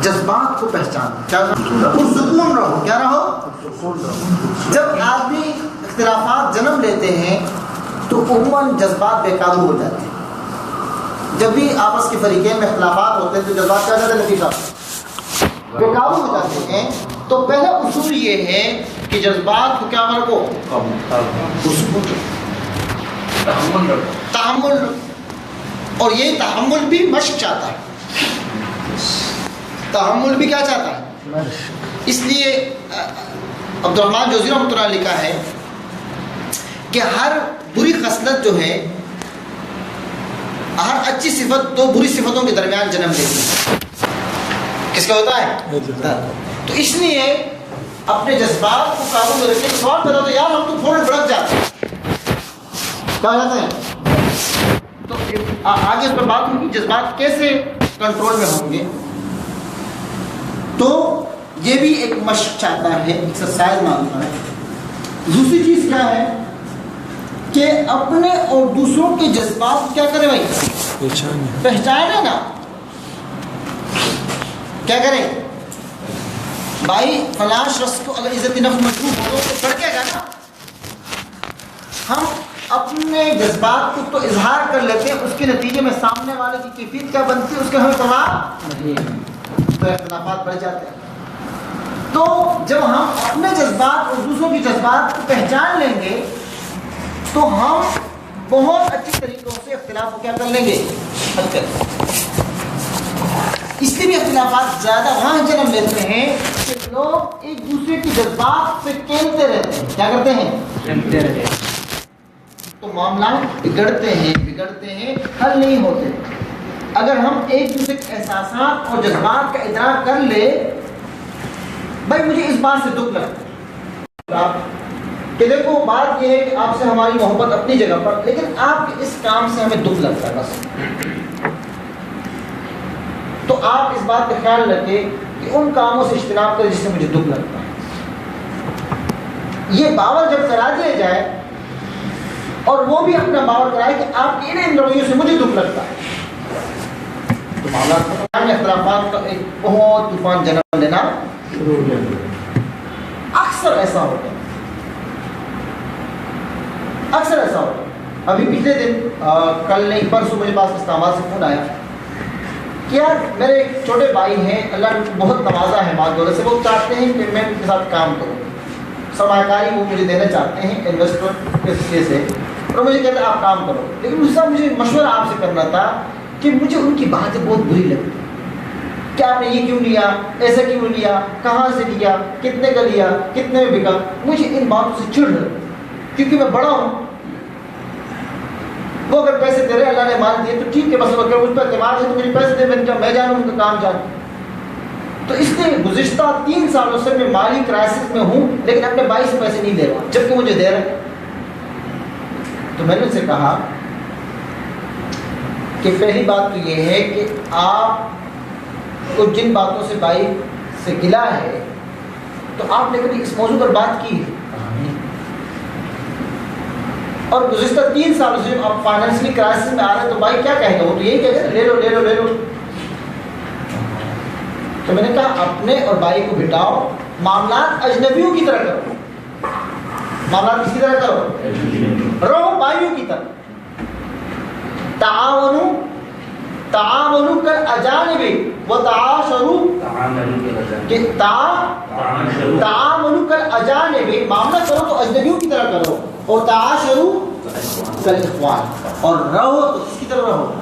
جذبات کو پہچان، کیا پرسکون رہو، کیا رہو؟ جب آدمی اختلافات جنم لیتے ہیں تو عموماً جذبات بے قابو ہو جاتے ہیں۔ جب بھی آپس کے فریقین میں اختلافات ہوتے ہیں تو جذبات کیا جاتے ہیں؟ نتیجہ بے قابو ہو جاتے ہیں۔ تو پہلا اصول یہ ہے کہ جذبات کو کیا رکھو؟ تحمل، اور یہ تحمل بھی مشق چاہتا ہے، تحمل بھی کیا چاہتا ہے؟ اس لیے عبدالرحمن جوزی رحمۃ اللہ لکھا ہے کہ ہر بری خصلت جو ہے، ہر اچھی صفت دو بری صفتوں کے درمیان جنم لیتی ہے۔ کس کا ہوتا ہے؟ تو اس لیے اپنے جذبات کو قابو میں رکھنے سوال پیدا ہوتا ہے، یار ہم تو فوراً بھڑک جاتے ہیں، کیا ہو جاتے ہیں؟ تو آگے اس پر بات ہوگی جذبات کیسے کنٹرول میں ہوں گے۔ تو یہ بھی ایک مشق چاہتا ہے، ایکسرسائز مانگتا ہے۔ دوسری چیز کیا ہے کہ اپنے اور دوسروں کے جذبات کیا کریں بھائی؟ پہچانے نا، کیا کریں بھائی؟ فلاں شخص کو اگر عزت نفس مشروع ہو تو بڑکے گا نا۔ ہم اپنے جذبات کو تو اظہار کر لیتے ہیں، اس کے نتیجے میں سامنے والے کی کیفیت کیا بنتی ہے اس کے ہمیں پرواہ نہیں، تو اختلافات بڑھ جاتے ہیں۔ تو جب ہم اپنے جذبات اور دوسروں کے جذبات کو پہچان لیں گے تو ہم بہت اچھی طریقوں سے اختلاف کو کیا کر لیں گے؟ حل کر لیں گے۔ اس لیے بھی اختلافات زیادہ وہاں جنم لیتے ہیں کہ لوگ ایک دوسرے کے جذبات سے کھیلتے رہتے ہیں، کیا کرتے ہیں؟ کھیلتے رہتے ہیں، تو معاملات بگڑتے ہیں، حل نہیں ہوتے۔ اگر ہم ایک دوسرے کے احساسات اور جذبات کا ادراک کر لے، بھائی مجھے اس بات سے دکھ لگتا ہے کہ دیکھو بات یہ ہے کہ آپ سے ہماری محبت اپنی جگہ پر، لیکن آپ کے اس کام سے ہمیں دکھ لگتا ہے بس، تو آپ اس بات کا خیال رکھیں کہ ان کاموں سے اجتناب کریں جس سے مجھے دکھ لگتا ہے۔ یہ باور جب کرا دیا جائے اور وہ بھی اپنا باور کرائے کہ آپ کے ان رویوں سے مجھے دکھ لگتا ہے، تو معاملات میں اختلافات کا ایک بہت طوفان جنم لینا شروع ہو جائے۔ اکثر ایسا ہوتا ہے، اکثر ایسا ہوتا ہے۔ ابھی پچھلے دن کل نہیں پرسوں مجھے پاس اسلام سے فون آیا کہ یار میرے ایک چھوٹے بھائی ہیں، اللہ نے بہت نوازا ہے مال دولت سے، وہ چاہتے ہیں کہ میں ان کے ساتھ کام کروں، سرمایہ کاری وہ مجھے دینا چاہتے ہیں انویسٹر کے ذریعے سے، اور مجھے کہتے ہیں آپ کام کرو، لیکن اس مجھے مشورہ آپ سے کرنا تھا کہ مجھے ان کی باتیں بہت بری لگتی کہ آپ نے یہ کیوں لیا، ایسا کیوں لیا، کہاں سے لیا، کتنے کا لیا، کتنے میں بکا۔ مجھے ان باتوں سے چڑ ہے کیونکہ میں بڑا ہوں، وہ اگر پیسے دے رہے اللہ نے مال دیے تو ٹھیک ہے، بس اگر مجھ پہ اعتماد ہے تو مجھے پیسے دے، میں جانوں ان کا کام جانوں۔ تو اس لیے گزشتہ 3 سالوں سے میں مالی کرائسس میں ہوں، لیکن اپنے بھائی سے پیسے نہیں دے رہا جبکہ مجھے دے رہے۔ تو میں نے ان سے کہا کہ پہلی بات تو یہ ہے کہ آپ کو جن باتوں سے بھائی سے گلا ہے تو آپ نے کبھی اس موضوع پر بات کی ہے؟ اور گزشتہ 3 سالوں سے آپ فائنینشلی کرائسس میں آ رہے ہیں تو بھائی کیا کہے گا؟ وہ تو یہی کہے گا لے لو لے لو لے لو۔ تو میں نے کہا اپنے اور بھائی کو بٹاؤ، معاملات اجنبیوں کی طرح کرو، معاملات کس کی طرح کرو؟ رہو بھائیوں کی طرح۔ تعاونوا کالاجانب وتعاشروا، تعاونوا کالاجانب، معاملہ کرو تو اجنبیوں کی طرح کرو، اور تعاشروا کالاخوان، اور رہو تو کس کی طرح رہو؟